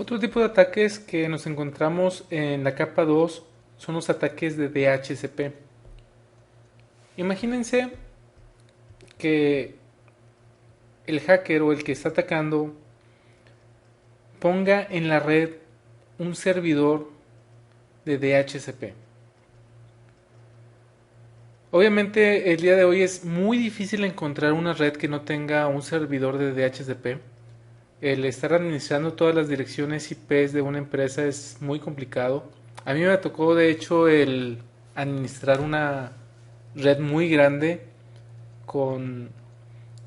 Otro tipo de ataques que nos encontramos en la capa 2 son los ataques de DHCP. Imagínense que el hacker o el que está atacando ponga en la red un servidor de DHCP. Obviamente el día de hoy es muy difícil encontrar una red que no tenga un servidor de DHCP. El estar administrando todas las direcciones IPs de una empresa es muy complicado. A mí me tocó de hecho el administrar una red muy grande con,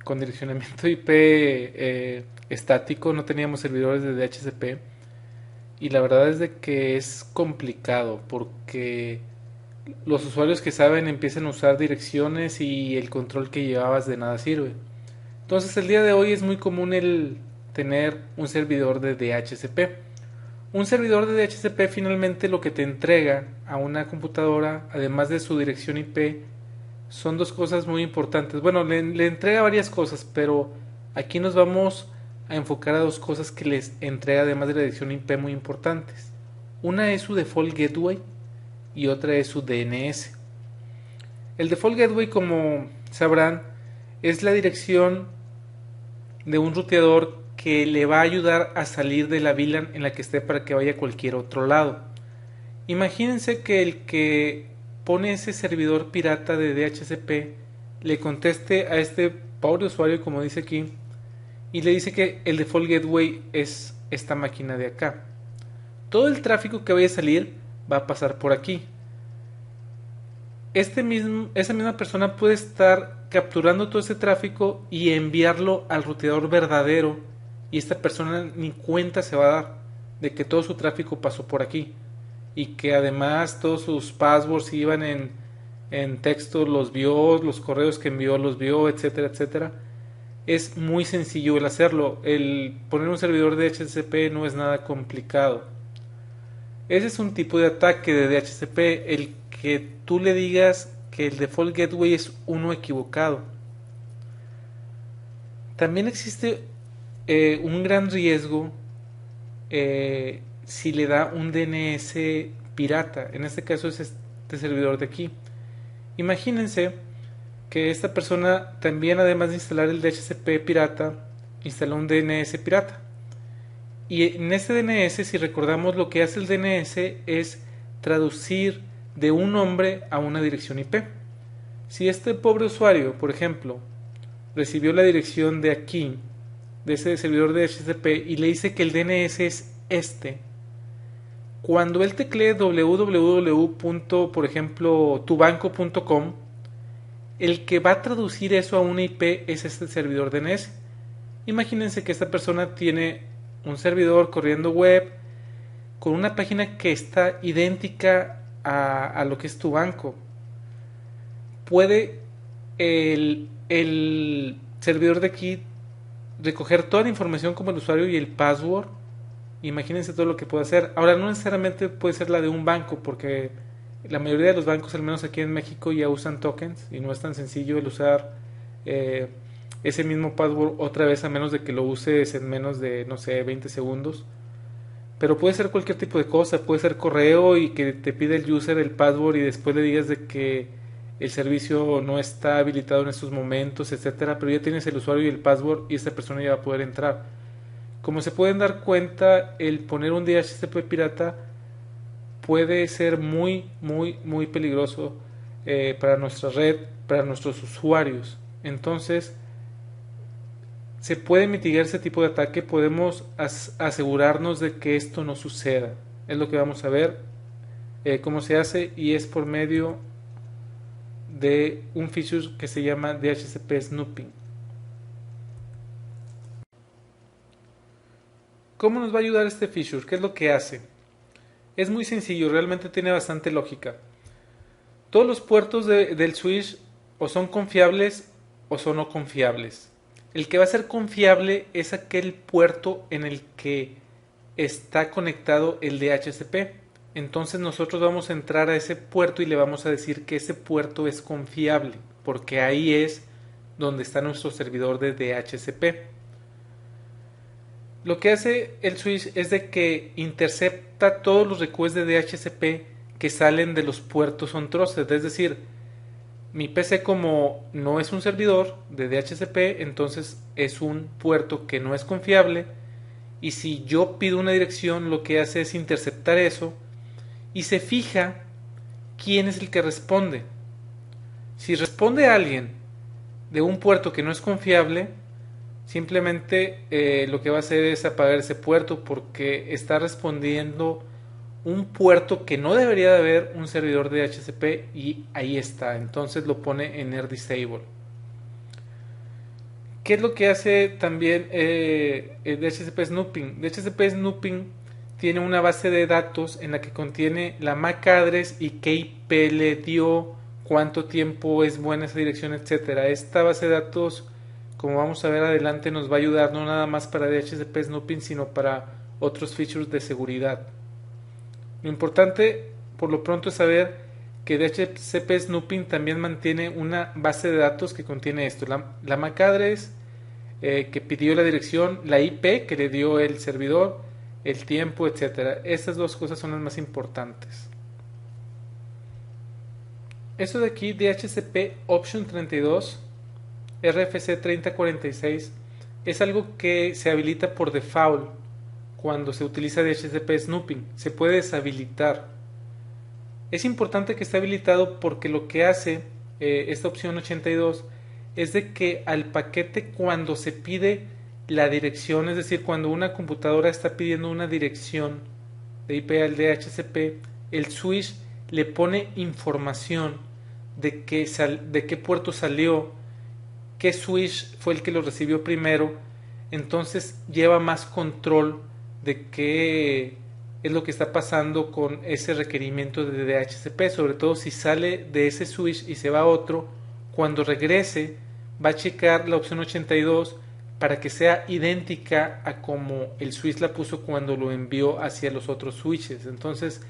con direccionamiento IP estático, no teníamos servidores de DHCP y la verdad es de que es complicado porque los usuarios que saben empiezan a usar direcciones y el control que llevabas de nada sirve. Entonces el día de hoy es muy común el tener un servidor de DHCP. Un servidor de DHCP finalmente lo que te entrega a una computadora, además de su dirección IP, son dos cosas muy importantes. Bueno, le entrega varias cosas, pero aquí nos vamos a enfocar a dos cosas que les entrega además de la dirección IP muy importantes. Una es su default gateway y otra es su DNS. El default gateway, como sabrán, es la dirección de un ruteador que le va a ayudar a salir de la VLAN en la que esté para que vaya a cualquier otro lado. Imagínense que el que pone ese servidor pirata de DHCP le conteste a este pobre usuario, como dice aquí, y le dice que el default gateway es esta máquina de acá. Todo el tráfico que vaya a salir va a pasar por aquí. Esa misma persona puede estar capturando todo ese tráfico y enviarlo al ruteador verdadero, y esta persona ni cuenta se va a dar de que todo su tráfico pasó por aquí y que además todos sus passwords iban en texto, los vio, los correos que envió los vio, etcétera, etcétera. Es muy sencillo el hacerlo. El poner un servidor de DHCP no es nada complicado. Ese es un tipo de ataque de DHCP, el que tú le digas que el default gateway es uno equivocado. También existe un gran riesgo si le da un DNS pirata. En este caso es este servidor de aquí. Imagínense que esta persona también, además de instalar el DHCP pirata, instaló un DNS pirata. Y en este DNS, si recordamos, lo que hace el DNS es traducir de un nombre a una dirección IP. Si este pobre usuario, por ejemplo, recibió la dirección de aquí, de ese servidor de DHCP, y le dice que el DNS es este, cuando él teclee www. por ejemplo, tubanco.com, el que va a traducir eso a una IP es este servidor DNS. Imagínense que esta persona tiene un servidor corriendo web con una página que está idéntica a lo que es tu banco. Puede el servidor de aquí recoger toda la información como el usuario y el password. Imagínense todo lo que puede hacer. Ahora, no necesariamente puede ser la de un banco, porque la mayoría de los bancos, al menos aquí en México, ya usan tokens y no es tan sencillo el usar eh, ese mismo password otra vez, a menos de que lo uses en menos de, no sé, 20 segundos. Pero puede ser cualquier tipo de cosa, puede ser correo y que te pide el user el password y después le digas de que el servicio no está habilitado en estos momentos, etcétera, pero ya tienes el usuario y el password y esta persona ya va a poder entrar. Como se pueden dar cuenta, el poner un DHCP pirata puede ser muy peligroso para nuestra red, para nuestros usuarios. Entonces, se puede mitigar ese tipo de ataque, podemos asegurarnos de que esto no suceda. Es lo que vamos a ver cómo se hace, y es por medio de un feature que se llama DHCP Snooping. ¿Cómo nos va a ayudar este feature? ¿Qué es lo que hace? Es muy sencillo, realmente tiene bastante lógica. Todos los puertos del switch o son confiables o son no confiables. El que va a ser confiable es aquel puerto en el que está conectado el DHCP. Entonces nosotros vamos a entrar a ese puerto y le vamos a decir que ese puerto es confiable, porque ahí es donde está nuestro servidor de DHCP. Lo que hace el switch es de que intercepta todos los requests de DHCP que salen de los puertos on trusted, es decir, mi PC como no es un servidor de DHCP, entonces es un puerto que no es confiable, y si yo pido una dirección lo que hace es interceptar eso y se fija quién es el que responde. Si responde alguien de un puerto que no es confiable, simplemente lo que va a hacer es apagar ese puerto porque está respondiendo un puerto que no debería de haber un servidor de DHCP, y ahí está, entonces lo pone en Air Disable. ¿Qué es lo que hace también el DHCP Snooping? DHCP Snooping tiene una base de datos en la que contiene la MAC address y qué IP le dio, cuánto tiempo es buena esa dirección, etcétera. Esta base de datos, como vamos a ver adelante, nos va a ayudar no nada más para DHCP Snooping, sino para otros features de seguridad. Lo importante por lo pronto es saber que DHCP Snooping también mantiene una base de datos que contiene esto: la MAC address que pidió la dirección, la IP que le dio el servidor, el tiempo, etcétera. Estas dos cosas son las más importantes. Esto de aquí, DHCP Option 32, RFC 3046, es algo que se habilita por default cuando se utiliza DHCP Snooping. Se puede deshabilitar. Es importante que esté habilitado porque lo que hace esta opción 82 es de que al paquete, cuando se pide la dirección, es decir, cuando una computadora está pidiendo una dirección de IP al DHCP, el switch le pone información de qué puerto salió, qué switch fue el que lo recibió primero, entonces lleva más control de qué es lo que está pasando con ese requerimiento de DHCP, sobre todo si sale de ese switch y se va a otro. Cuando regrese va a checar la opción 82 para que sea idéntica a como el switch la puso cuando lo envió hacia los otros switches. Entonces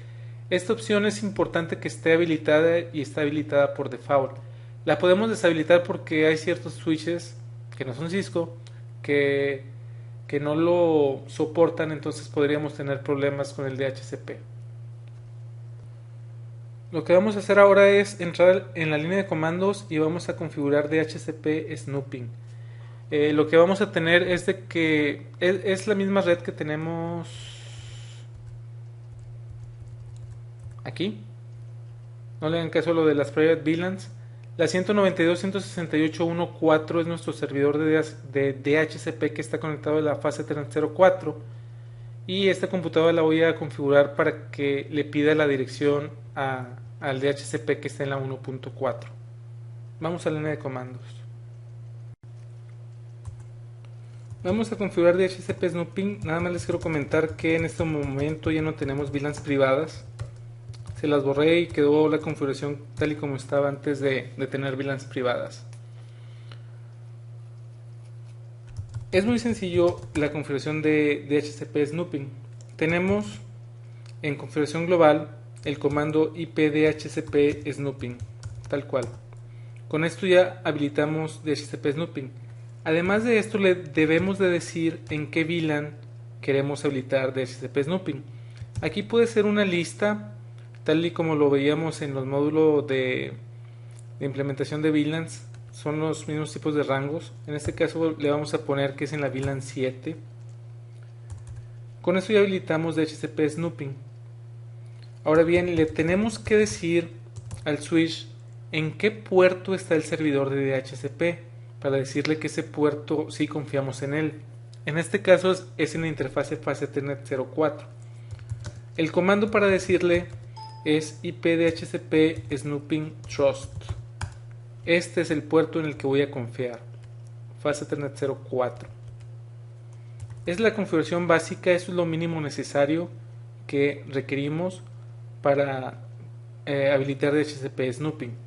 esta opción es importante que esté habilitada, y está habilitada por default. La podemos deshabilitar porque hay ciertos switches que no son Cisco que no lo soportan, entonces podríamos tener problemas con el DHCP. Lo que vamos a hacer ahora es entrar en la línea de comandos y vamos a configurar DHCP Snooping. Lo que vamos a tener es de que es la misma red que tenemos aquí. No le hagan caso a lo de las private VLANs. La 192.168.1.4 es nuestro servidor de DHCP que está conectado a la fase Ethernet 04, y esta computadora la voy a configurar para que le pida la dirección al DHCP que está en la 1.4. Vamos a la línea de comandos. Vamos a configurar DHCP Snooping. Nada más les quiero comentar que en este momento ya no tenemos VLANs privadas. Se las borré y quedó la configuración tal y como estaba antes de tener VLANs privadas. Es muy sencillo la configuración de DHCP Snooping. Tenemos en configuración global el comando ipdhcp snooping, tal cual. Con esto ya habilitamos DHCP Snooping. Además de esto, le debemos de decir en qué VLAN queremos habilitar DHCP Snooping. Aquí puede ser una lista, tal y como lo veíamos en los módulos de implementación de VLANs. Son los mismos tipos de rangos. En este caso le vamos a poner que es en la VLAN 7. Con esto ya habilitamos DHCP Snooping. Ahora bien, le tenemos que decir al switch en qué puerto está el servidor de DHCP para decirle que ese puerto sí confiamos en él. En este caso es en la interfase fase Ethernet 04. El comando para decirle es ipdhcp snooping trust. Este es el puerto en el que voy a confiar, fase Ethernet 04. Es la configuración básica, eso es lo mínimo necesario que requerimos para habilitar DHCP Snooping.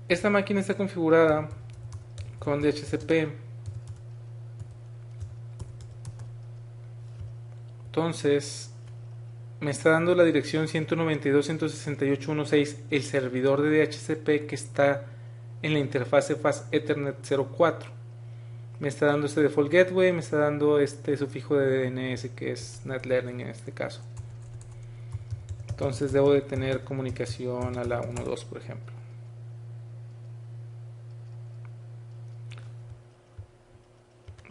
Esta máquina está configurada con DHCP. Entonces me está dando la dirección 192.168.1.6, el servidor de DHCP que está en la interfase Fast Ethernet 04. Me está dando este default gateway, me está dando este sufijo de DNS que es NetLearning en este caso. Entonces debo de tener comunicación a la 1.2, por ejemplo.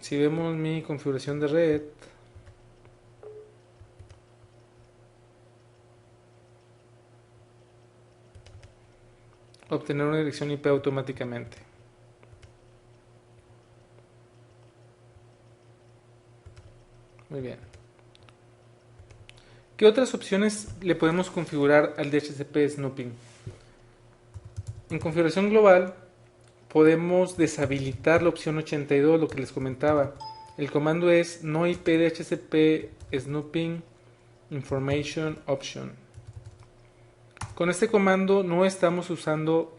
Si vemos mi configuración de red, obtener una dirección IP automáticamente. Muy bien. ¿Qué otras opciones le podemos configurar al DHCP Snooping? En configuración global podemos deshabilitar la opción 82, lo que les comentaba. El comando es no IP DHCP Snooping Information Option. Con este comando no estamos usando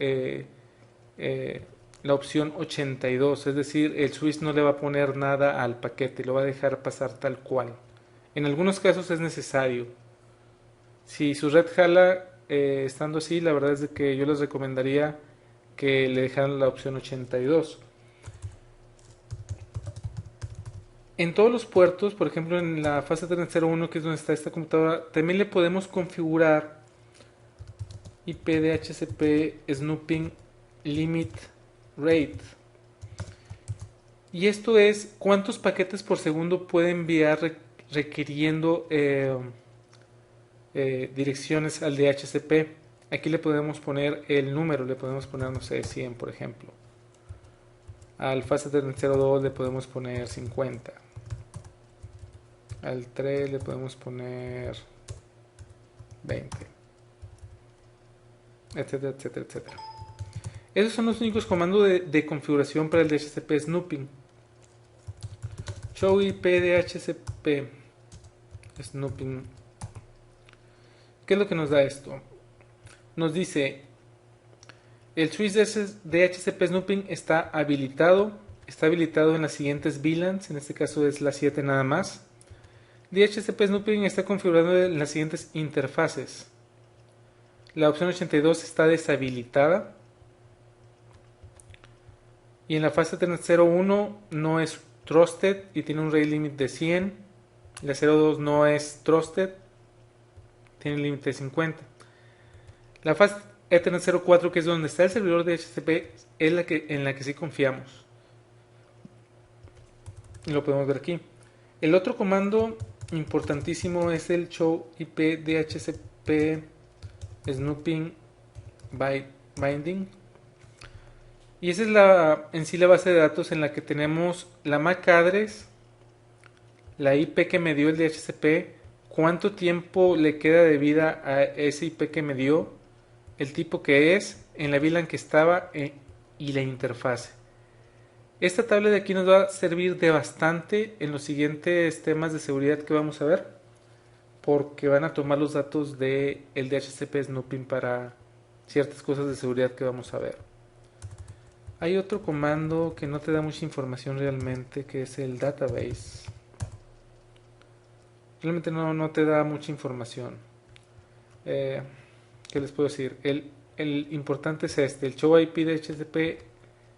la opción 82, es decir, el switch no le va a poner nada al paquete, lo va a dejar pasar tal cual. En algunos casos es necesario. Si su red jala estando así, la verdad es de que yo les recomendaría que le dejaran la opción 82. En todos los puertos, por ejemplo en la fase 301, que es donde está esta computadora, también le podemos configurar IP DHCP Snooping Limit Rate. Y esto es cuántos paquetes por segundo puede enviar requiriendo direcciones al DHCP. Aquí le podemos poner el número, le podemos poner, no sé, 100 por ejemplo. Al fase 302 le podemos poner 50. Al 3 le podemos poner 20. Etcétera, etcétera, etcétera. Esos son los únicos comandos de configuración para el DHCP Snooping. Show IP DHCP Snooping. ¿Qué es lo que nos da esto? Nos dice el switch DHCP Snooping está habilitado en las siguientes VLANs, en este caso es la 7 nada más. DHCP Snooping está configurado en las siguientes interfaces. La opción 82 está deshabilitada. Y en la fase 301 no es trusted y tiene un rate limit de 100. La 02 no es trusted, tiene un límite de 50. La fase Ethernet 04, que es donde está el servidor de DHCP, es en la que sí confiamos. Y lo podemos ver aquí. El otro comando importantísimo es el show IP DHCP Snooping Binding. Y esa es en sí la base de datos en la que tenemos la MAC address, la IP que me dio el DHCP, cuánto tiempo le queda de vida a ese IP que me dio, el tipo que es, en la VLAN que estaba y la interfase. Esta tabla de aquí nos va a servir de bastante en los siguientes temas de seguridad que vamos a ver, porque van a tomar los datos del DHCP Snooping para ciertas cosas de seguridad que vamos a ver. Hay otro comando que no te da mucha información realmente, que es el database. Realmente no te da mucha información. ¿Qué les puedo decir? El importante es este, el show IP DHCP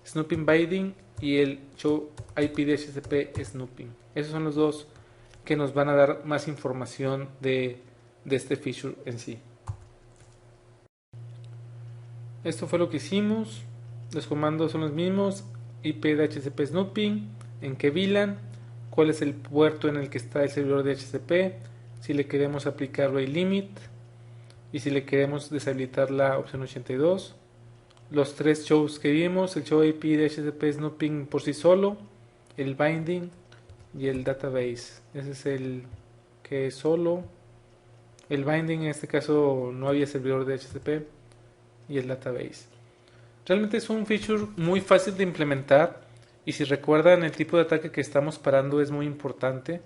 Snooping Binding y el show IP DHCP Snooping. Esos son los dos que nos van a dar más información de este feature en sí. Esto fue lo que hicimos. Los comandos son los mismos. IP DHCP Snooping, en qué VLAN, cuál es el puerto en el que está el servidor de DHCP, si le queremos aplicar rate limit y si le queremos deshabilitar la opción 82. Los tres shows que vimos, el show IP DHCP Snooping por sí solo, el binding y el database. Ese es el que es solo. El binding en este caso no había servidor de DHCP y el database. Realmente es un feature muy fácil de implementar y si recuerdan el tipo de ataque que estamos parando es muy importante.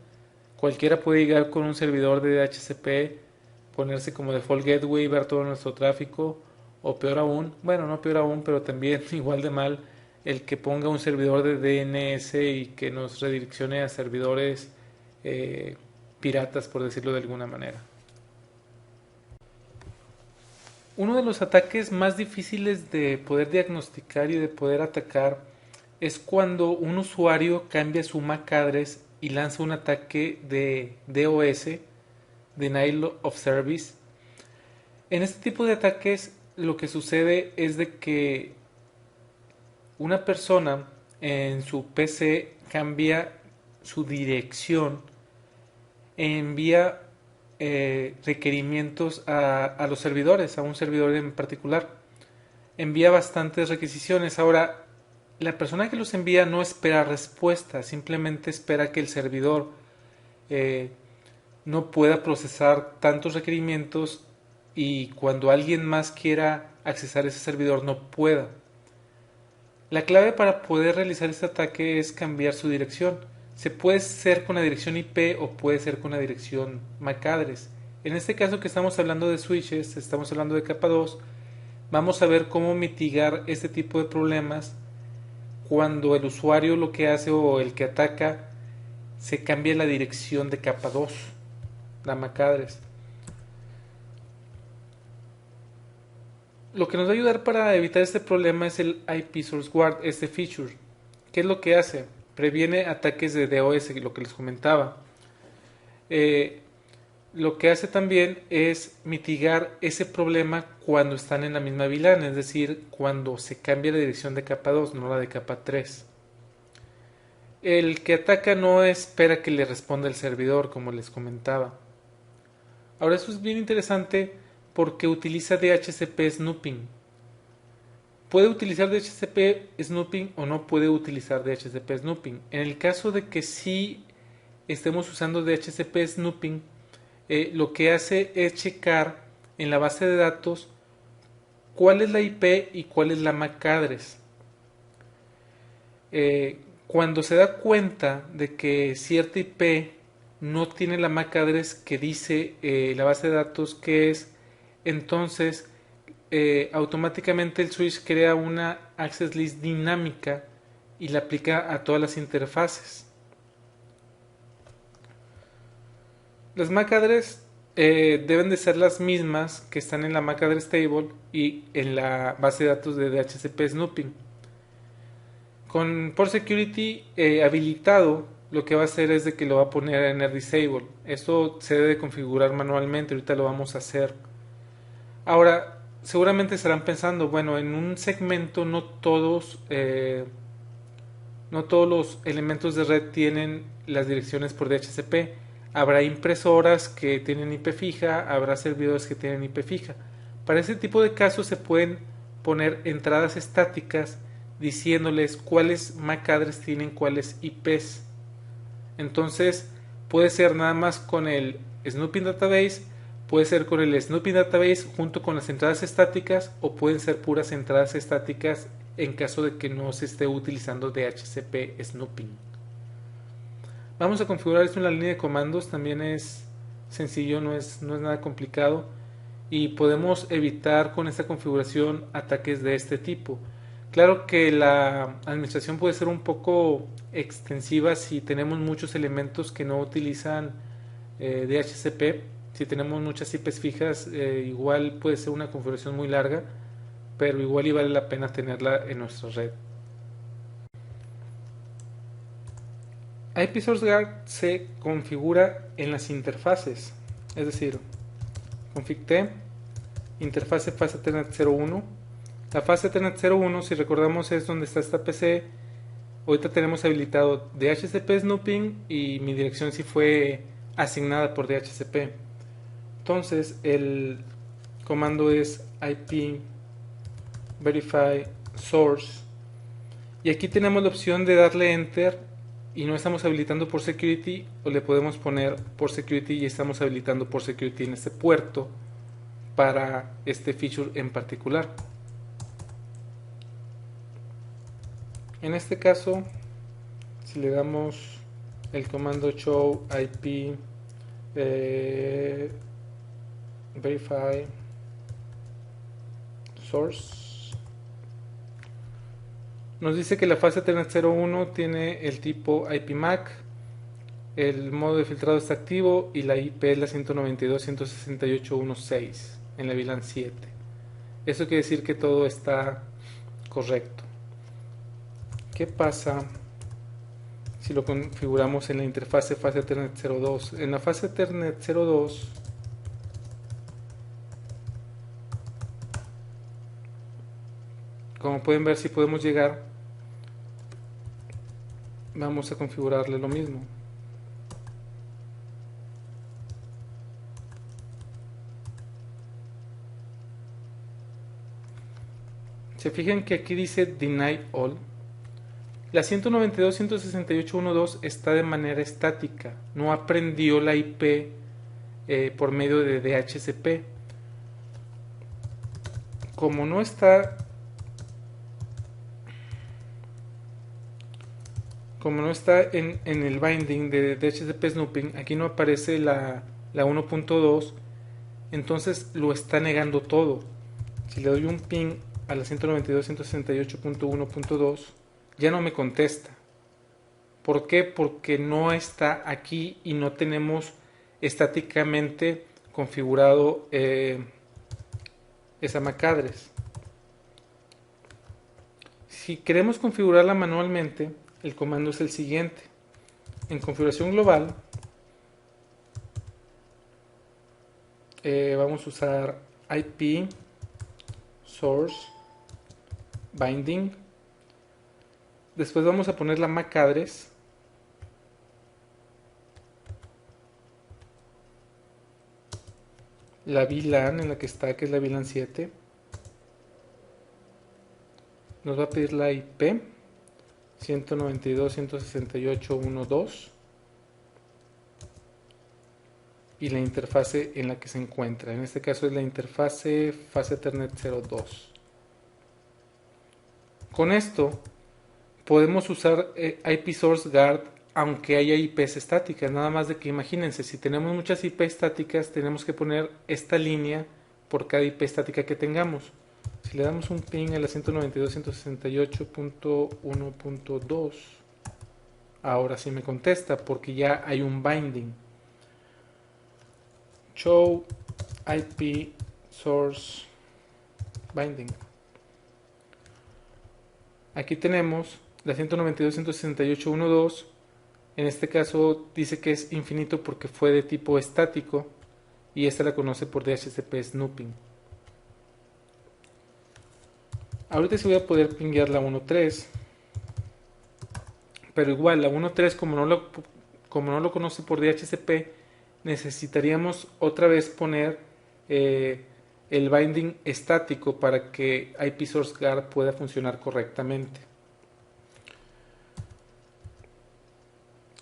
Cualquiera puede llegar con un servidor de DHCP, ponerse como default gateway, ver todo nuestro tráfico o peor aún, bueno no peor aún, pero también igual de mal el que ponga un servidor de DNS y que nos redireccione a servidores piratas por decirlo de alguna manera. Uno de los ataques más difíciles de poder diagnosticar y de poder atacar es cuando un usuario cambia su MAC address y lanza un ataque de DOS, Denial of Service. En este tipo de ataques lo que sucede es de que una persona en su PC cambia su dirección e envía requerimientos a los servidores, a un servidor en particular. Envía bastantes requisiciones. Ahora, la persona que los envía no espera respuesta, simplemente espera que el servidor eh, no pueda procesar tantos requerimientos y cuando alguien más quiera accesar ese servidor no pueda. La clave para poder realizar este ataque es cambiar su dirección. Se puede ser con la dirección IP o puede ser con la dirección MAC address. En este caso que estamos hablando de switches, estamos hablando de capa 2, vamos a ver cómo mitigar este tipo de problemas cuando el usuario lo que hace o el que ataca se cambia la dirección de capa 2, la MAC address. Lo que nos va a ayudar para evitar este problema es el IP Source Guard, este feature. ¿Qué es lo que hace? Previene ataques de DOS, lo que les comentaba. Lo que hace también es mitigar ese problema cuando están en la misma VLAN, es decir, cuando se cambia la dirección de capa 2, no la de capa 3. El que ataca no espera que le responda el servidor, como les comentaba. Ahora, eso es bien interesante porque utiliza DHCP snooping. Puede utilizar DHCP snooping o no puede utilizar DHCP snooping. En el caso de que sí estemos usando DHCP snooping, lo que hace es checar en la base de datos cuál es la IP y cuál es la MAC address. Cuando se da cuenta de que cierta IP no tiene la MAC address que dice la base de datos que es, entonces automáticamente el switch crea una access list dinámica y la aplica a todas las interfaces. Las MAC address deben de ser las mismas que están en la MAC address table y en la base de datos de DHCP snooping. Con Port Security habilitado, lo que va a hacer es de que lo va a poner en disable. Esto se debe configurar manualmente, ahorita lo vamos a hacer. Ahora, seguramente estarán pensando, bueno, en un segmento no todos los elementos de red tienen las direcciones por DHCP. Habrá impresoras que tienen IP fija, habrá servidores que tienen IP fija. Para ese tipo de casos se pueden poner entradas estáticas diciéndoles cuáles MAC address tienen cuáles IPs. Entonces puede ser nada más con el Snooping Database, puede ser con el Snooping Database junto con las entradas estáticas o pueden ser puras entradas estáticas en caso de que no se esté utilizando DHCP Snooping. Vamos a configurar esto en la línea de comandos, también es sencillo, no es nada complicado y podemos evitar con esta configuración ataques de este tipo. Claro que la administración puede ser un poco extensiva si tenemos muchos elementos que no utilizan DHCP. Si tenemos muchas IPs fijas, igual puede ser una configuración muy larga, pero igual y vale la pena tenerla en nuestra red. IP Source Guard se configura en las interfaces, es decir, config T, interfase fase Ethernet 01. La fase Ethernet 01, si recordamos, es donde está esta PC. Ahorita tenemos habilitado DHCP snooping y mi dirección sí fue asignada por DHCP. Entonces el comando es IP verify source y aquí tenemos la opción de darle enter y no estamos habilitando por security, o le podemos poner por security y estamos habilitando por security en este puerto para este feature en particular. En este caso, si le damos el comando show IP verify source, nos dice que la fase Ethernet 01 tiene el tipo IP MAC, el modo de filtrado está activo y la IP es la 192.168.1.6 en la VLAN 7. Eso quiere decir que todo está correcto. ¿Qué pasa si lo configuramos en la interfase fase Ethernet 02? En la fase Ethernet 02, como pueden ver, si podemos llegar, vamos a configurarle lo mismo. Se fijan que aquí dice Deny All. La 192.168.1.2 está de manera estática, no aprendió la IP por medio de DHCP. Como no está en el binding de DHCP snooping, aquí no aparece la 1.2, entonces lo está negando todo. Si le doy un ping a la 192.168.1.2, ya no me contesta. ¿Por qué? Porque no está aquí y no tenemos estáticamente configurado esa MAC address. Si queremos configurarla manualmente, el comando es el siguiente. En configuración global vamos a usar IP source binding. Después vamos a poner la MAC address. La VLAN en la que está, que es la VLAN 7. Nos va a pedir la IP 192.168.1.2 y la interfase en la que se encuentra. En este caso es la interfase fase Ethernet 02. Con esto podemos usar IP Source Guard aunque haya IPs estáticas. Nada más de que imagínense, si tenemos muchas IP estáticas, tenemos que poner esta línea por cada IP estática que tengamos. Si le damos un ping a la 192.168.1.2, ahora sí me contesta porque ya hay un binding. Show IP source binding. Aquí tenemos la 192.168.1.2. En este caso dice que es infinito porque fue de tipo estático y esta la conoce por DHCP snooping. Ahorita sí voy a poder pinguear la 1.3, pero igual la 1.3 como no lo conoce por DHCP, necesitaríamos otra vez poner el binding estático para que IP Source Guard pueda funcionar correctamente.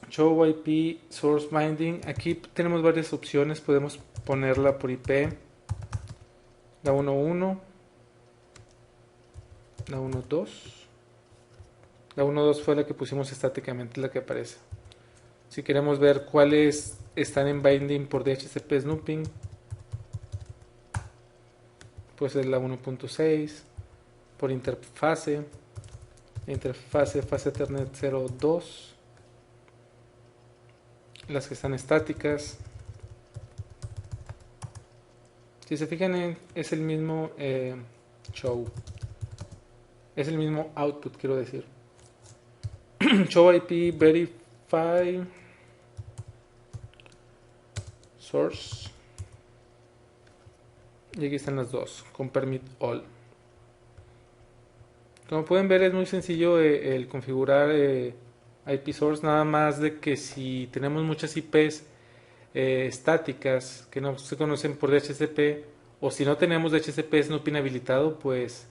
Show IP Source Binding. Aquí tenemos varias opciones. Podemos ponerla por IP. La 1.1. La 1.2. La 1.2 fue la que pusimos estáticamente, la que aparece. Si queremos ver cuáles están en binding por DHCP snooping, pues es la 1.6. Por interfase fase Ethernet 02. Las que están estáticas. Si se fijan, es el mismo show. Es el mismo output, quiero decir. Show IP verify source. Y aquí están las dos, con permit all. Como pueden ver, es muy sencillo el configurar IP source, nada más de que si tenemos muchas IPs estáticas que no se conocen por DHCP, o si no tenemos DHCP snooping habilitado, pues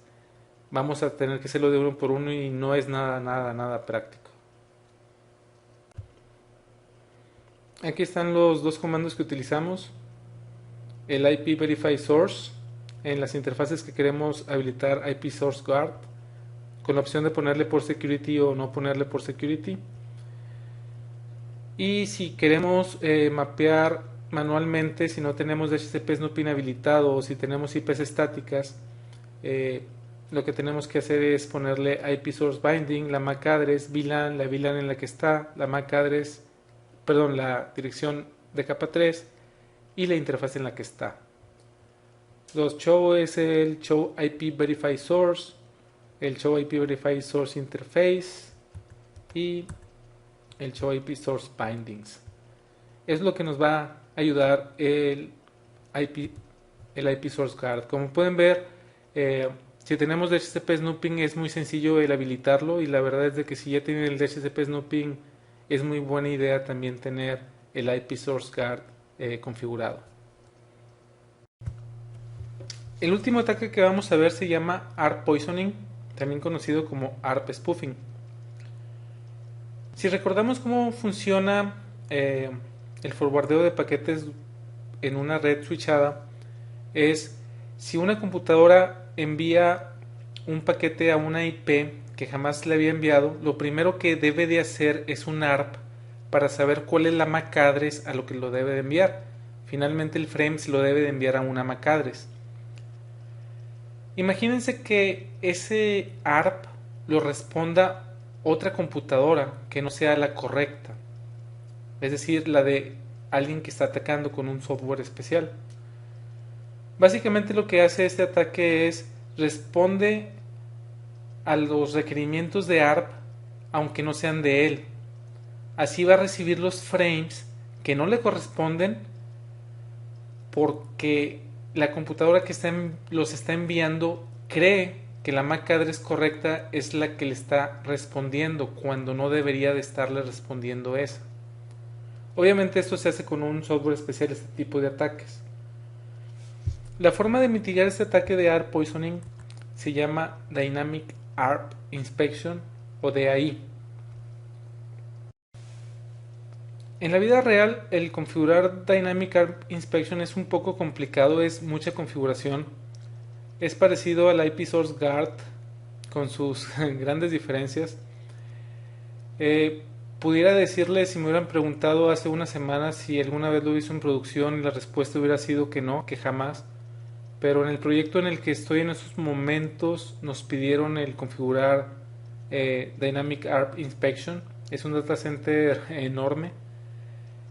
vamos a tener que hacerlo de uno por uno y no es nada práctico. Aquí están los dos comandos que utilizamos. El IP verify source en las interfaces que queremos habilitar IP source guard, con la opción de ponerle por security o no ponerle por security. Y si queremos mapear manualmente, si no tenemos DHCP snooping habilitado o si tenemos IPs estáticas, lo que tenemos que hacer es ponerle IP source binding, la MAC address, VLAN, la VLAN en la que está, la MAC address, la dirección de capa 3 y la interfaz en la que está. Los show es el Show IP Verify Source, el Show IP Verify Source Interface y el Show IP Source Bindings. Es lo que nos va a ayudar IP, el IP Source Guard. Como pueden ver, si tenemos DHCP Snooping es muy sencillo el habilitarlo, y la verdad es de que si ya tienen el DHCP Snooping es muy buena idea también tener el IP Source Guard configurado. El último ataque que vamos a ver se llama ARP Poisoning, también conocido como ARP Spoofing. Si recordamos cómo funciona el forwardeo de paquetes en una red switchada, es si una computadora envía un paquete a una IP que jamás le había enviado, lo primero que debe de hacer es un ARP para saber cuál es la MAC address a lo que lo debe de enviar. Finalmente el frame se lo debe de enviar a una MAC address. Imagínense que ese ARP lo responda otra computadora que no sea la correcta, es decir, la de alguien que está atacando con un software especial. Básicamente lo que hace este ataque es responde a los requerimientos de ARP aunque no sean de él. Así va a recibir los frames que no le corresponden porque la computadora que los está enviando cree que la MAC address correcta es la que le está respondiendo cuando no debería de estarle respondiendo esa. Obviamente esto se hace con un software especial, este tipo de ataques. La forma de mitigar este ataque de ARP Poisoning se llama Dynamic ARP Inspection o DAI. En la vida real, el configurar Dynamic ARP Inspection es un poco complicado, es mucha configuración. Es parecido al IP Source Guard con sus grandes diferencias. Pudiera decirles, si me hubieran preguntado hace unas semanas si alguna vez lo hizo en producción, y la respuesta hubiera sido que no, que jamás. Pero en el proyecto en el que estoy en estos momentos nos pidieron el configurar Dynamic ARP Inspection. Es un data center enorme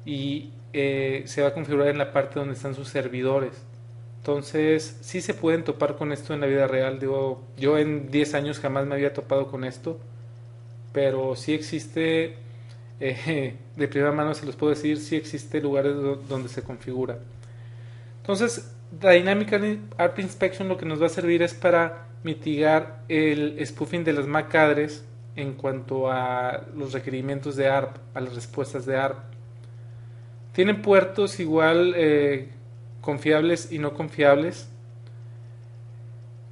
y se va a configurar en la parte donde están sus servidores. Entonces sí se pueden topar con esto en la vida real. Digo, yo en 10 años jamás me había topado con esto, pero sí existe, de primera mano se los puedo decir, sí existe lugares donde se configura. Entonces Dynamic ARP Inspection lo que nos va a servir es para mitigar el spoofing de las MAC address en cuanto a los requerimientos de ARP, a las respuestas de ARP. Tienen puertos igual confiables y no confiables.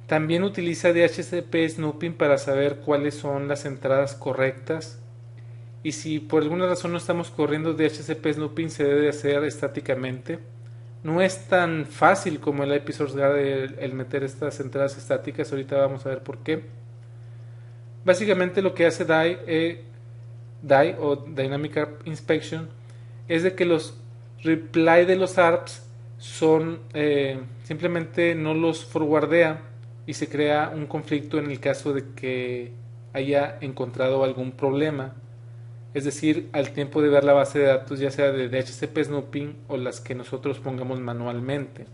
También utiliza DHCP Snooping para saber cuáles son las entradas correctas. Y si por alguna razón no estamos corriendo DHCP Snooping, se debe hacer estáticamente. No es tan fácil como el IP Source Guard el meter estas entradas estáticas. Ahorita vamos a ver por qué. Básicamente lo que hace DAI o Dynamic ARP Inspection es de que los reply de los ARPs son simplemente no los forwardea y se crea un conflicto en el caso de que haya encontrado algún problema. Es decir, al tiempo de ver la base de datos, ya sea de DHCP Snooping o las que nosotros pongamos manualmente.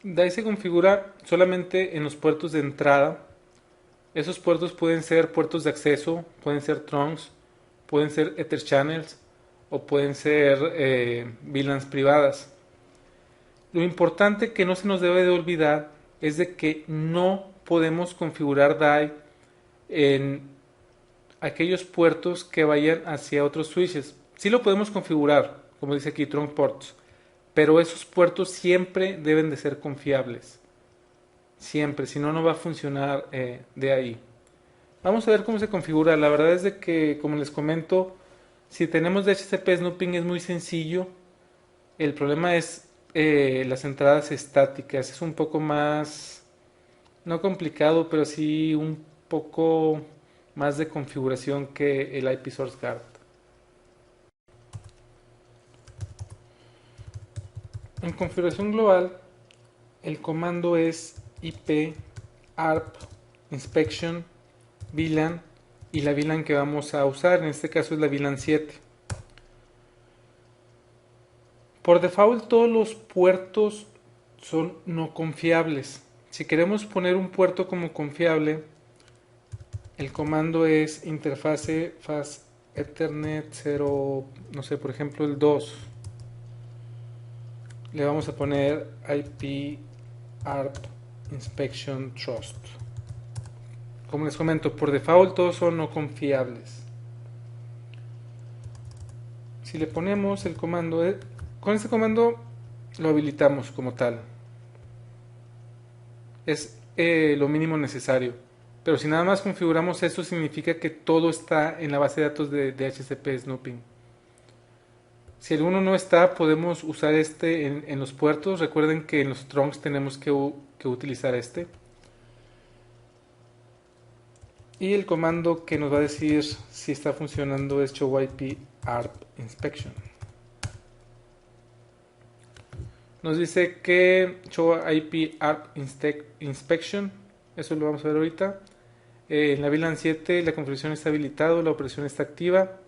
DAI se configura solamente en los puertos de entrada. Esos puertos pueden ser puertos de acceso, pueden ser trunks, pueden ser Ether channels o pueden ser VLANs privadas. Lo importante que no se nos debe de olvidar es de que no podemos configurar DAI en aquellos puertos que vayan hacia otros switches. Sí lo podemos configurar, como dice aquí, trunk ports, pero esos puertos siempre deben de ser confiables. Siempre, si no, no va a funcionar de ahí. Vamos a ver cómo se configura. La verdad es de que, como les comento, si tenemos DHCP Snooping es muy sencillo. El problema es las entradas estáticas. Es un poco más, no complicado, pero sí un poco más de configuración que el IP Source Guard. En configuración global, el comando es IP ARP Inspection VLAN y la VLAN que vamos a usar, en este caso es la VLAN 7. Por default todos los puertos son no confiables. Si queremos poner un puerto como confiable, el comando es interfase fast ethernet 0, no sé, por ejemplo el 2. Le vamos a poner IP ARP Inspection Trust. Como les comento, por default todos son no confiables. Si le ponemos el comando, con este comando lo habilitamos como tal. Es lo mínimo necesario. Pero si nada más configuramos esto, significa que todo está en la base de datos de DHCP Snooping. Si alguno no está, podemos usar este en los puertos. Recuerden que en los trunks tenemos que utilizar este. Y el comando que nos va a decir si está funcionando es show IP ARP Inspection. Nos dice que show IP ARP Inspection, eso lo vamos a ver ahorita. En la VLAN 7 la configuración está habilitada, la operación está activa.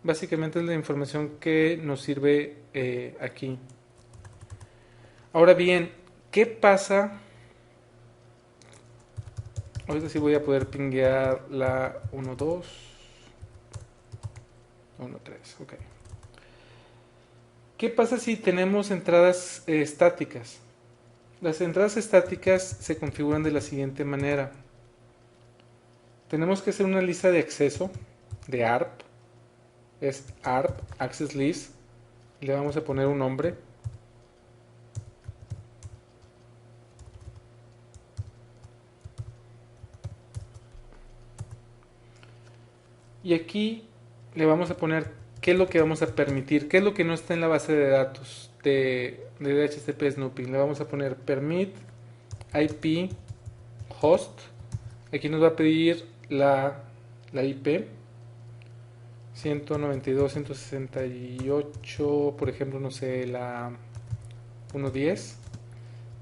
Básicamente es la información que nos sirve aquí. Ahora bien, ¿qué pasa? Ahorita sí voy a poder pinguear la 1.2, 1.3, ok. ¿Qué pasa si tenemos entradas estáticas? Las entradas estáticas se configuran de la siguiente manera. Tenemos que hacer una lista de acceso de ARP. Es ARP Access List. Le vamos a poner un nombre. Y aquí le vamos a poner qué es lo que vamos a permitir, qué es lo que no está en la base de datos de DHCP Snooping. Le vamos a poner permit IP host. Aquí nos va a pedir la IP 192.168, por ejemplo, no sé, la 1.10.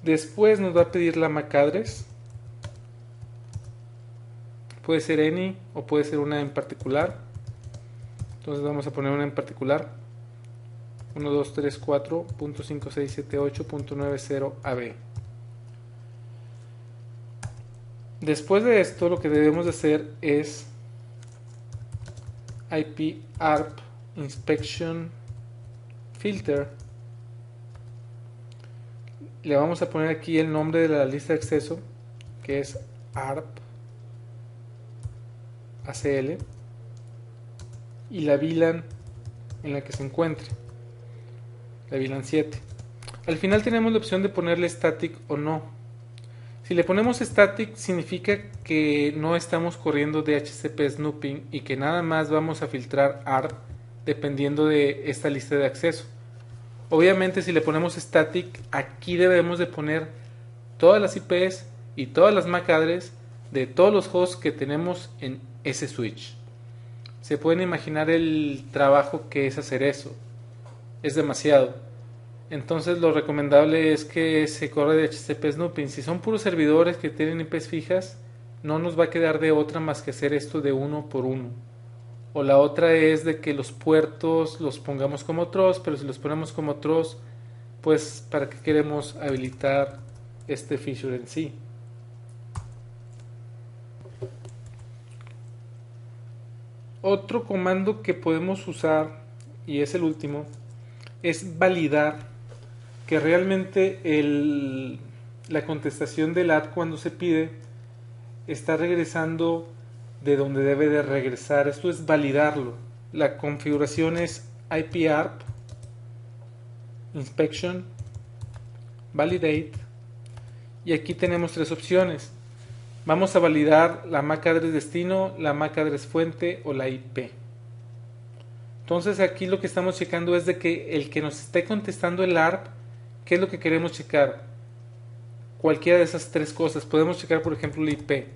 Después nos va a pedir la MAC address. Puede ser any o puede ser una en particular. Entonces vamos a poner una en particular. 1234.5678.90 AB. Después de esto, lo que debemos de hacer es IP ARP Inspection Filter. Le vamos a poner aquí el nombre de la lista de acceso, que es ARP ACL, y la VLAN en la que se encuentre, la VLAN 7. Al final tenemos la opción de ponerle static o no. Si le ponemos static, significa que no estamos corriendo DHCP Snooping y que nada más vamos a filtrar ARP dependiendo de esta lista de acceso. Obviamente, si le ponemos static, aquí debemos de poner todas las IPs y todas las MAC address de todos los hosts que tenemos en ese switch. Se pueden imaginar el trabajo que es hacer eso. Es demasiado. Entonces lo recomendable es que se corra de DHCP Snooping. Si son puros servidores que tienen IPs fijas, no nos va a quedar de otra más que hacer esto de uno por uno. O la otra es de que los puertos los pongamos como TROS, pero si los ponemos como TROS, pues ¿para qué queremos habilitar este feature en sí? Otro comando que podemos usar, y es el último, es validar que realmente la contestación del AD cuando se pide está regresando de donde debe de regresar. Esto es validarlo. La configuración es IP ARP Inspection Validate, y aquí tenemos tres opciones. Vamos a validar la MAC address destino, la MAC address fuente o la IP. Entonces aquí lo que estamos checando es de que el que nos esté contestando el ARP, ¿qué es lo que queremos checar? Cualquiera de esas tres cosas. Podemos checar, por ejemplo, la IP.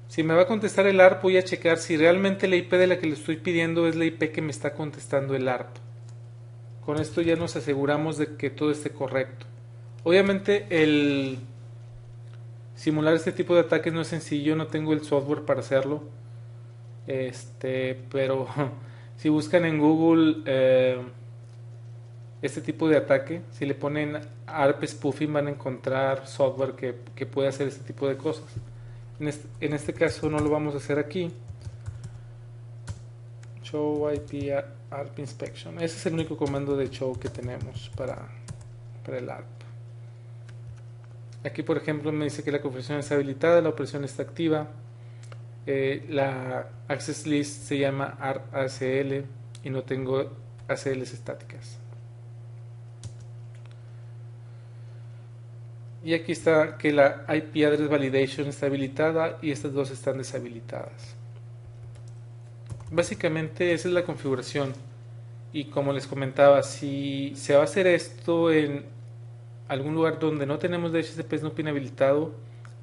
Si me va a contestar el ARP, voy a checar si realmente la IP de la que le estoy pidiendo es la IP que me está contestando el ARP. Con esto ya nos aseguramos de que todo esté correcto. Obviamente el simular este tipo de ataques no es sencillo, no tengo el software para hacerlo. Pero si buscan en Google este tipo de ataque. Si le ponen ARP spoofing van a encontrar software que puede hacer este tipo de cosas. En este caso no lo vamos a hacer aquí. Show IP ARP inspection. Ese es el único comando de show que tenemos para el ARP. Aquí por ejemplo me dice que la configuración está habilitada, la operación está activa. La access list se llama ARP ACL y no tengo ACLs estáticas. Y aquí está que la IP address validation está habilitada y estas dos están deshabilitadas. Básicamente esa es la configuración. Y como les comentaba, si se va a hacer esto en algún lugar donde no tenemos DHCP Snooping habilitado,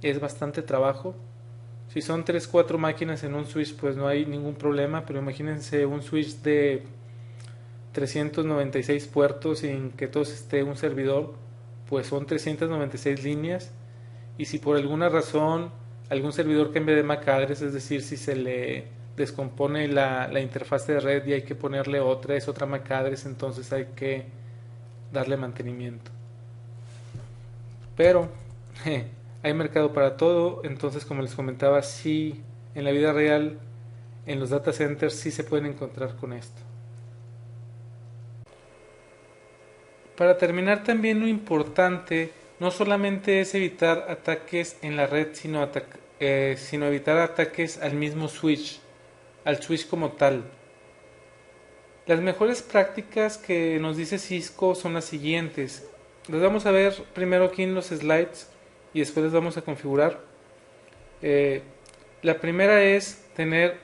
es bastante trabajo. Si son 3-4 máquinas en un switch, pues no hay ningún problema, pero imagínense un switch de 396 puertos sin que todos esté un servidor, pues son 396 líneas, y si por alguna razón algún servidor cambia de MAC address, es decir, si se le descompone la interfaz de red y hay que ponerle otra, es otra MAC address, entonces hay que darle mantenimiento. Pero hay mercado para todo, entonces como les comentaba, sí, en la vida real, en los data centers sí se pueden encontrar con esto. Para terminar, también lo importante no solamente es evitar ataques en la red, sino evitar ataques al mismo switch, al switch como tal. Las mejores prácticas que nos dice Cisco son las siguientes. Las vamos a ver primero aquí en los slides y después las vamos a configurar. La primera es tener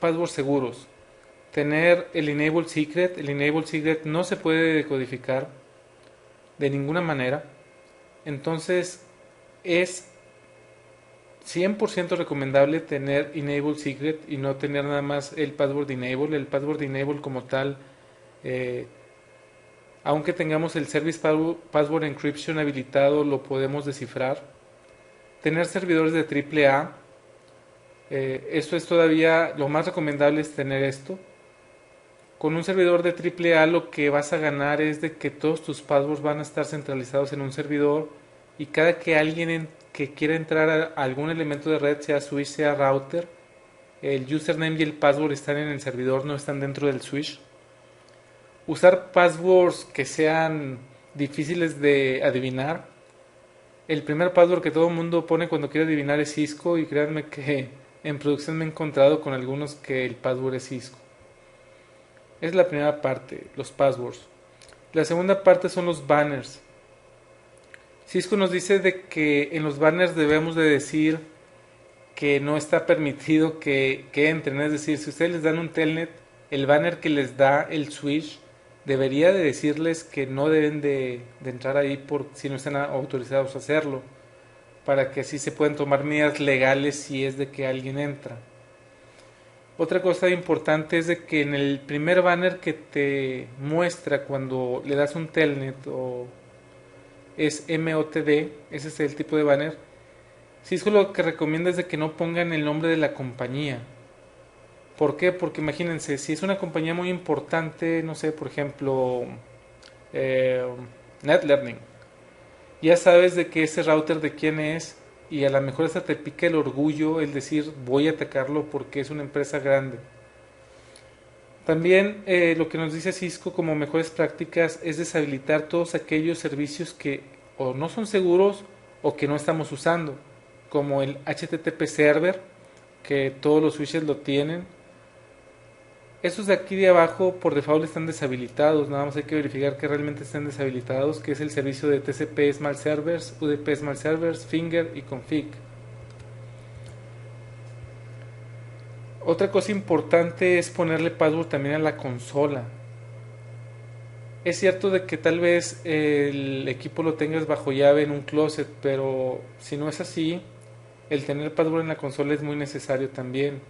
passwords seguros, tener el enable secret. El enable secret no se puede decodificar de ninguna manera, entonces es 100% recomendable tener enable secret y no tener nada más el password enable. El password enable como tal, aunque tengamos el service password encryption habilitado, lo podemos descifrar. Tener servidores de AAA, esto es todavía lo más recomendable, es tener esto. Con un servidor de AAA lo que vas a ganar es de que todos tus passwords van a estar centralizados en un servidor, y cada que alguien que quiera entrar a algún elemento de red, sea switch, sea router, el username y el password están en el servidor, no están dentro del switch. Usar passwords que sean difíciles de adivinar. El primer password que todo el mundo pone cuando quiere adivinar es Cisco, y créanme que en producción me he encontrado con algunos que el password es Cisco. Es la primera parte, los passwords. La segunda parte son los banners. Cisco nos dice de que en los banners debemos de decir que no está permitido que entren. Es decir, si ustedes les dan un telnet, el banner que les da el switch debería de decirles que no deben de entrar ahí si no están autorizados a hacerlo, para que así se puedan tomar medidas legales si es de que alguien entra. Otra cosa importante es de que en el primer banner que te muestra cuando le das un telnet o es MOTD, ese es el tipo de banner. Cisco lo que recomienda es de que no pongan el nombre de la compañía. ¿Por qué? Porque imagínense, si es una compañía muy importante, no sé, por ejemplo, NetLearning, ya sabes de que ese router de quién es, y a lo mejor hasta te pica el orgullo el decir voy a atacarlo porque es una empresa grande. También lo que nos dice Cisco como mejores prácticas es deshabilitar todos aquellos servicios que o no son seguros o que no estamos usando, como el HTTP server, que todos los switches lo tienen. Estos de aquí de abajo por default están deshabilitados, nada más hay que verificar que realmente estén deshabilitados, que es el servicio de TCP Small Servers, UDP Small Servers, Finger y Config. Otra cosa importante es ponerle password también a la consola. Es cierto de que tal vez el equipo lo tengas bajo llave en un closet, pero si no es así, el tener password en la consola es muy necesario también.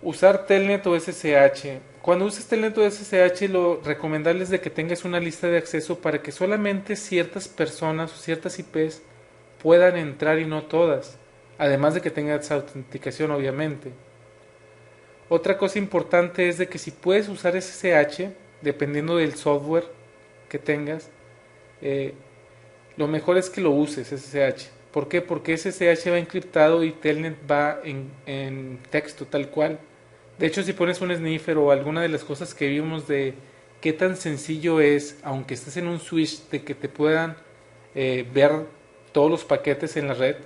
Usar Telnet o SSH. Cuando uses Telnet o SSH, lo recomendable es de que tengas una lista de acceso para que solamente ciertas personas o ciertas IPs puedan entrar y no todas. Además de que tengas autenticación, obviamente. Otra cosa importante es de que si puedes usar SSH, dependiendo del software que tengas, eh, lo mejor es que lo uses SSH. ¿Por qué? Porque SSH va encriptado y Telnet va en texto tal cual. De hecho, si pones un sniffer o alguna de las cosas que vimos de qué tan sencillo es, aunque estés en un switch, de que te puedan ver todos los paquetes en la red,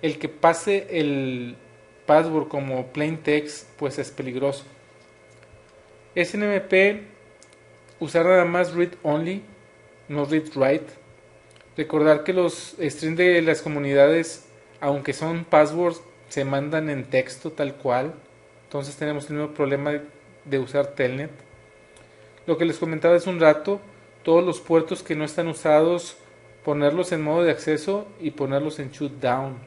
el que pase el password como plain text, pues es peligroso. SNMP, usar nada más read only, no read write. Recordar que los strings de las comunidades, aunque son passwords, se mandan en texto tal cual. Entonces tenemos el mismo problema de usar Telnet. Lo que les comentaba hace un rato, todos los puertos que no están usados, ponerlos en modo de acceso y ponerlos en shutdown.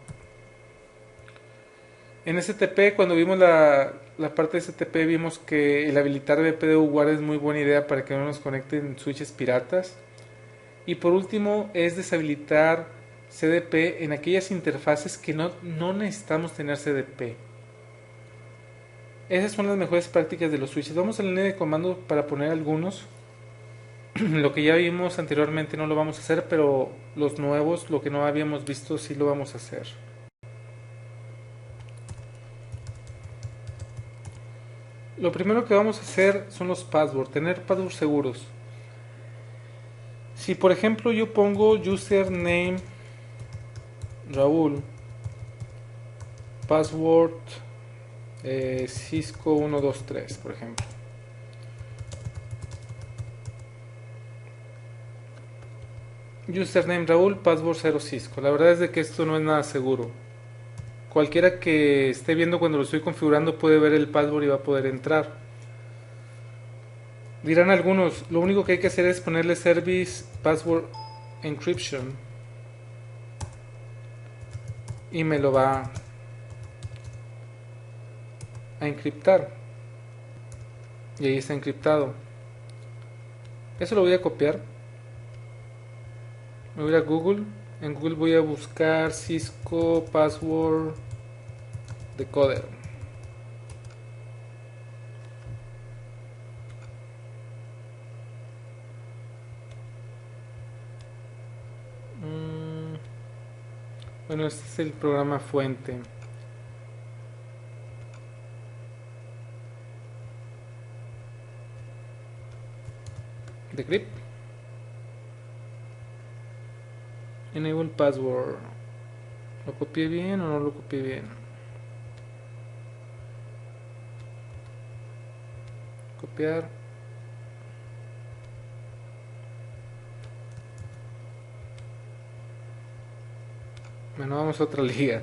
En STP, cuando vimos la parte de STP, vimos que el habilitar BPDU Guard es muy buena idea para que no nos conecten switches piratas. Y por último es deshabilitar CDP en aquellas interfaces que no necesitamos tener CDP. Esas son las mejores prácticas de los switches. Vamos a la línea de comando para poner algunos. Lo que ya vimos anteriormente no lo vamos a hacer, pero los nuevos, lo que no habíamos visto, sí lo vamos a hacer. Lo primero que vamos a hacer son los passwords, tener passwords seguros. Si por ejemplo yo pongo username Raúl, password Cisco 123, por ejemplo. Username Raúl, password 0 Cisco. La verdad es de que esto no es nada seguro. Cualquiera que esté viendo cuando lo estoy configurando puede ver el password y va a poder entrar. Dirán algunos, lo único que hay que hacer es ponerle Service Password Encryption y me lo va a encriptar. Y ahí está encriptado. Eso lo voy a copiar. Me voy a Google. En Google voy a buscar Cisco Password Decoder. Bueno, este es el programa fuente. Decrypt. Enable password. ¿Lo copié bien o no lo copié bien? Copiar. Bueno, vamos a otra liga.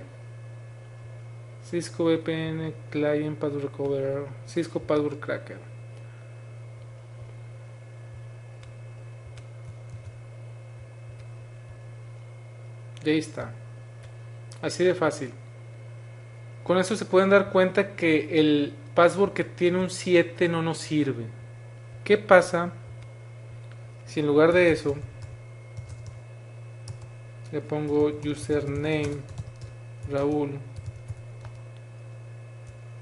Cisco VPN Client Password Recover. Cisco Password Cracker. Y ahí está. Así de fácil. Con eso se pueden dar cuenta que el password que tiene un 7 no nos sirve. ¿Qué pasa si en lugar de eso le pongo username Raúl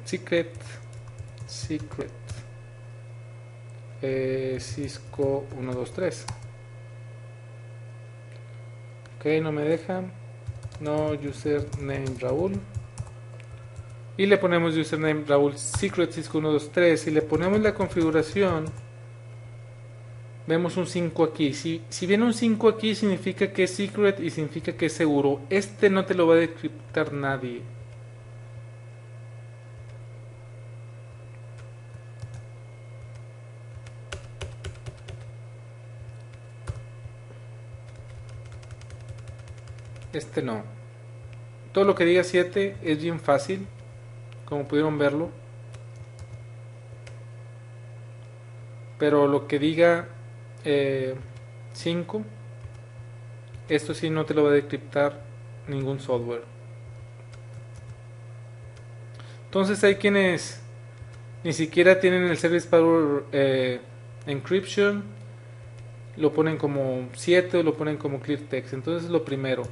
secret Cisco 123? Ok, no me deja. No, username Raúl. Y le ponemos username Raúl secret Cisco 123 y le ponemos la configuración. Vemos un 5 aquí. Si viene un 5 aquí, significa que es secret y significa que es seguro. Este no te lo va a decriptar nadie. Este no. Todo lo que diga 7 es bien fácil, como pudieron verlo. Pero lo que diga 5, esto sí no te lo va a decriptar ningún software. Entonces hay quienes ni siquiera tienen el Service Password Encryption, lo ponen como 7 o lo ponen como Clear Text. Entonces lo primero.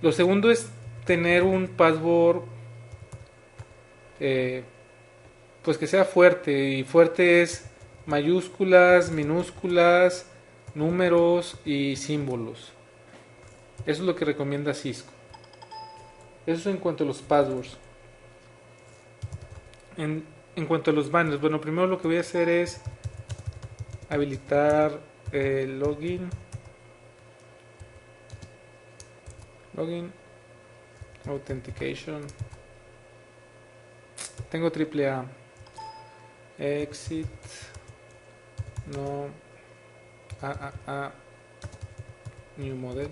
Lo segundo es tener un password pues que sea fuerte, y fuerte es mayúsculas, minúsculas, números y símbolos. Eso es lo que recomienda Cisco. Eso en cuanto a los passwords. En cuanto a los banners, bueno, primero lo que voy a hacer es habilitar el login, authentication. Tengo AAA, exit, no, new model,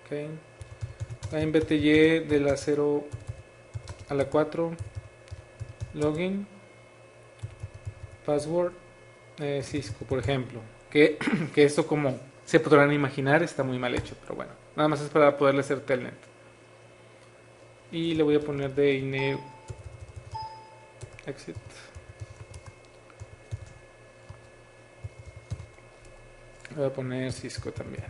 ok, en BTY de la 0 a la 4, login, password, Cisco, por ejemplo, que esto, como se podrán imaginar, está muy mal hecho, pero bueno, nada más es para poderle hacer telnet. Y le voy a poner de enable exit. Voy a poner Cisco también.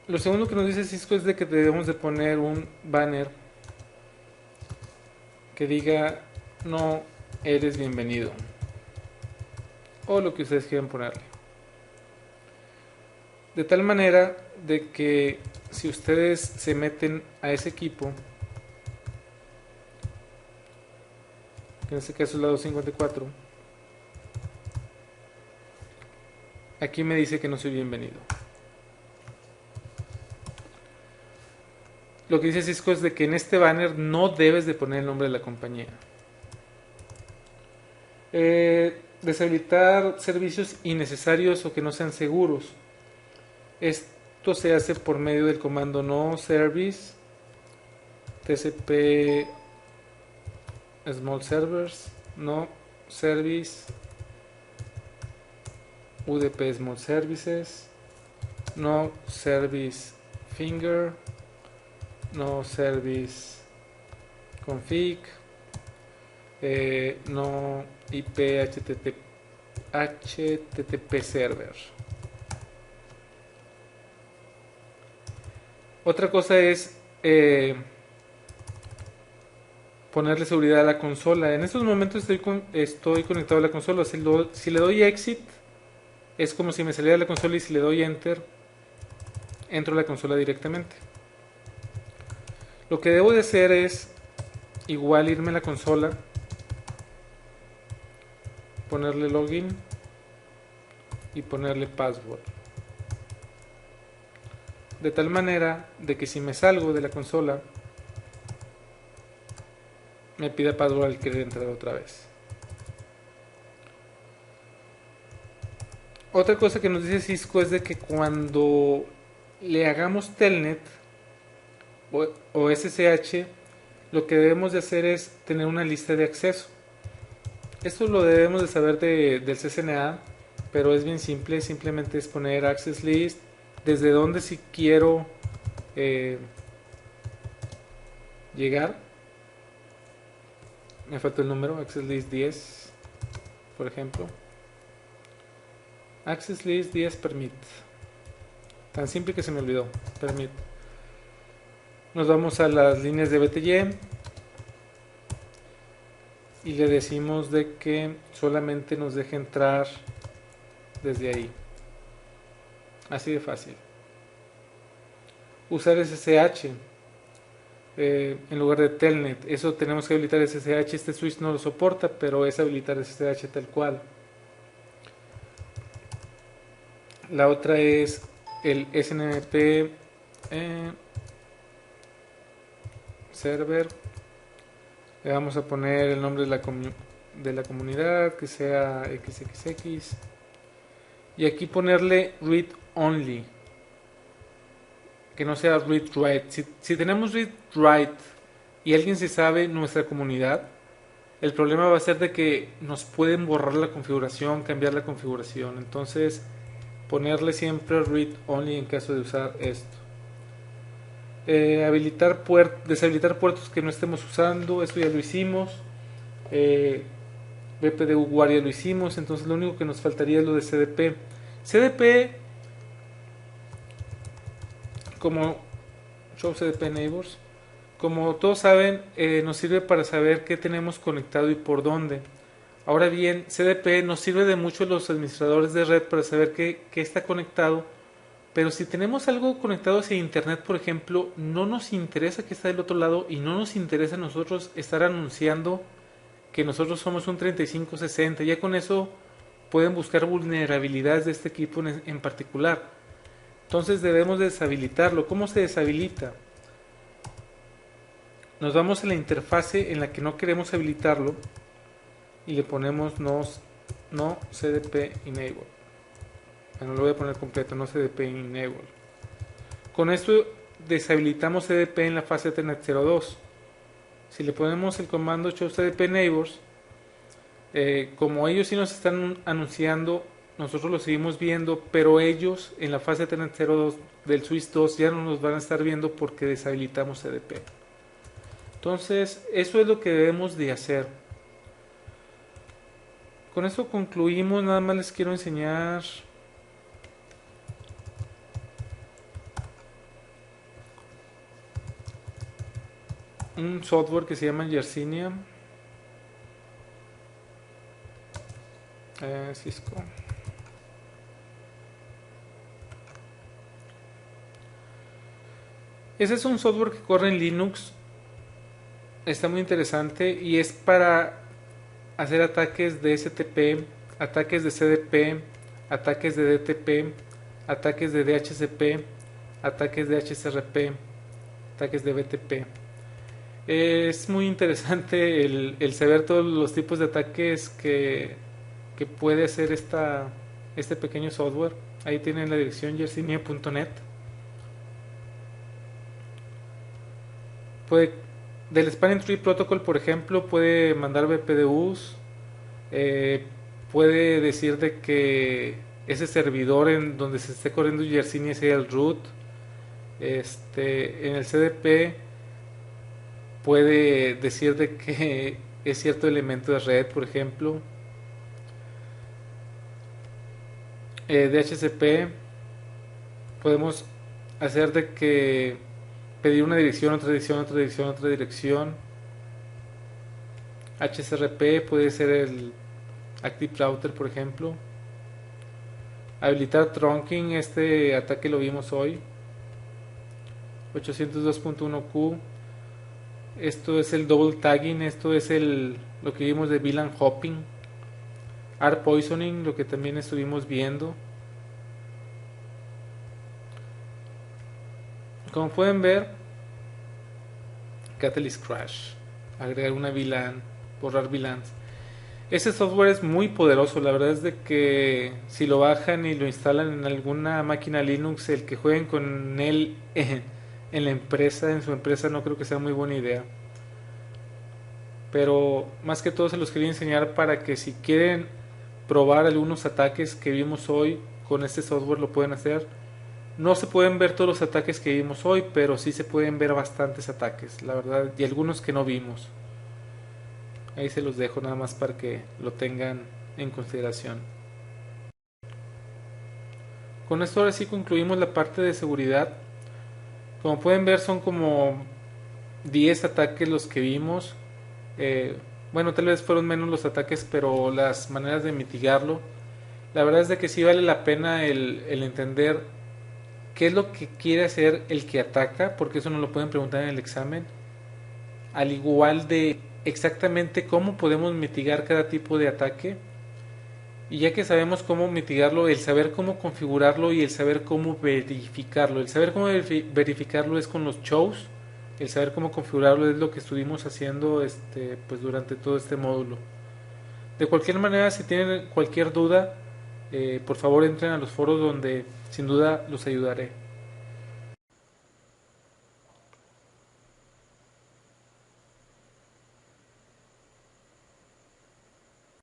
Lo segundo que nos dice Cisco es de que debemos de poner un banner que diga no eres bienvenido, o lo que ustedes quieran ponerle, de tal manera de que si ustedes se meten a ese equipo, que en este caso es la 254, aquí me dice que no soy bienvenido. Lo que dice Cisco es de que en este banner no debes de poner el nombre de la compañía. Deshabilitar servicios innecesarios o que no sean seguros. Esto se hace por medio del comando no service tcp small servers, no service udp small services, no service finger, no service config, no IP HTTP server. Otra cosa es ponerle seguridad a la consola. En estos momentos estoy conectado a la consola. Si le doy exit, es como si me saliera de la consola, y si le doy enter, entro a la consola directamente. Lo que debo de hacer es igual irme a la consola, ponerle login y ponerle password, de tal manera de que si me salgo de la consola me pida password al querer entrar otra vez. Otra cosa que nos dice Cisco es de que cuando le hagamos telnet o SSH, lo que debemos de hacer es tener una lista de acceso. Esto lo debemos de saber del CCNA, pero es bien simple. Simplemente es poner access list, desde donde si quiero llegar. Me faltó el número, access list 10, por ejemplo. Access list 10 permit. Tan simple que se me olvidó. Permit. Nos vamos a las líneas de BTY y le decimos de que solamente nos deje entrar desde ahí. Así de fácil. Usar SSH en lugar de telnet. Eso tenemos que habilitar SSH. Este switch no lo soporta, pero es habilitar SSH tal cual. La otra es el SNMP server. Le vamos a poner el nombre de la comunidad, que sea XXX, y aquí ponerle read only, que no sea read write. Si tenemos read write y alguien se sabe nuestra comunidad, el problema va a ser de que nos pueden borrar la configuración, cambiar la configuración. Entonces ponerle siempre read only en caso de usar esto. Deshabilitar puertos que no estemos usando, esto ya lo hicimos. BPDU Guardia lo hicimos. Entonces lo único que nos faltaría es lo de CDP, como Show CDP Neighbors, Como todos saben, nos sirve para saber qué tenemos conectado y por dónde. Ahora bien, CDP nos sirve de mucho a los administradores de red para saber qué está conectado, pero si tenemos algo conectado hacia Internet, por ejemplo, no nos interesa que está del otro lado y no nos interesa a nosotros estar anunciando que nosotros somos un 3560. Ya con eso pueden buscar vulnerabilidades de este equipo en particular. Entonces debemos deshabilitarlo. ¿Cómo se deshabilita? Nos vamos a la interfase en la que no queremos habilitarlo y le ponemos no CDP enable. Bueno, lo voy a poner completo, no CDP enable. Con esto deshabilitamos CDP en la fase Ethernet 02. Si le ponemos el comando show CDP neighbors, como ellos sí nos están anunciando, nosotros lo seguimos viendo, pero ellos en la fase Ethernet 02 del switch 2 ya no nos van a estar viendo porque deshabilitamos CDP. Entonces, eso es lo que debemos de hacer. Con eso concluimos, nada más les quiero enseñar un software que se llama Yersinia. Cisco. Ese es un software que corre en Linux. Está muy interesante y es para hacer ataques de STP, ataques de CDP, ataques de DTP, ataques de DHCP, ataques de HSRP, ataques de BTP. Es muy interesante el saber todos los tipos de ataques que puede hacer este pequeño software. Ahí tienen la dirección yersinia.net. Puede, del Spanning Tree Protocol, por ejemplo, puede mandar BPDUs, eh, puede decir de que ese servidor en donde se esté corriendo Yersinia sea el root. En el CDP puede decir de que es cierto elemento de red, por ejemplo. DHCP podemos hacer de que pedir una dirección, otra dirección, otra dirección, otra dirección. HSRP puede ser el Active Router, por ejemplo. Habilitar trunking, este ataque lo vimos hoy. 802.1q. Esto es el double tagging, esto es lo que vimos de VLAN hopping. ARP poisoning, lo que también estuvimos viendo. Como pueden ver, Catalyst Crash, agregar una VLAN, borrar VLANs. Ese software es muy poderoso, la verdad es de que si lo bajan y lo instalan en alguna máquina Linux, el que jueguen con él en la empresa, en su empresa, no creo que sea muy buena idea. Pero más que todo se los quería enseñar para que si quieren probar algunos ataques que vimos hoy con este software lo pueden hacer. No se pueden ver todos los ataques que vimos hoy, pero sí se pueden ver bastantes ataques, la verdad, y algunos que no vimos. Ahí se los dejo nada más para que lo tengan en consideración. Con esto ahora sí concluimos la parte de seguridad. Como pueden ver son como 10 ataques los que vimos. Bueno, tal vez fueron menos los ataques, pero las maneras de mitigarlo. La verdad es de que sí vale la pena el entender qué es lo que quiere hacer el que ataca, porque eso nos lo pueden preguntar en el examen. Al igual de exactamente cómo podemos mitigar cada tipo de ataque. Y ya que sabemos cómo mitigarlo, el saber cómo configurarlo y el saber cómo verificarlo. El saber cómo verificarlo es con los shows. El saber cómo configurarlo es lo que estuvimos haciendo pues durante todo este módulo. De cualquier manera, si tienen cualquier duda, por favor entren a los foros donde sin duda los ayudaré.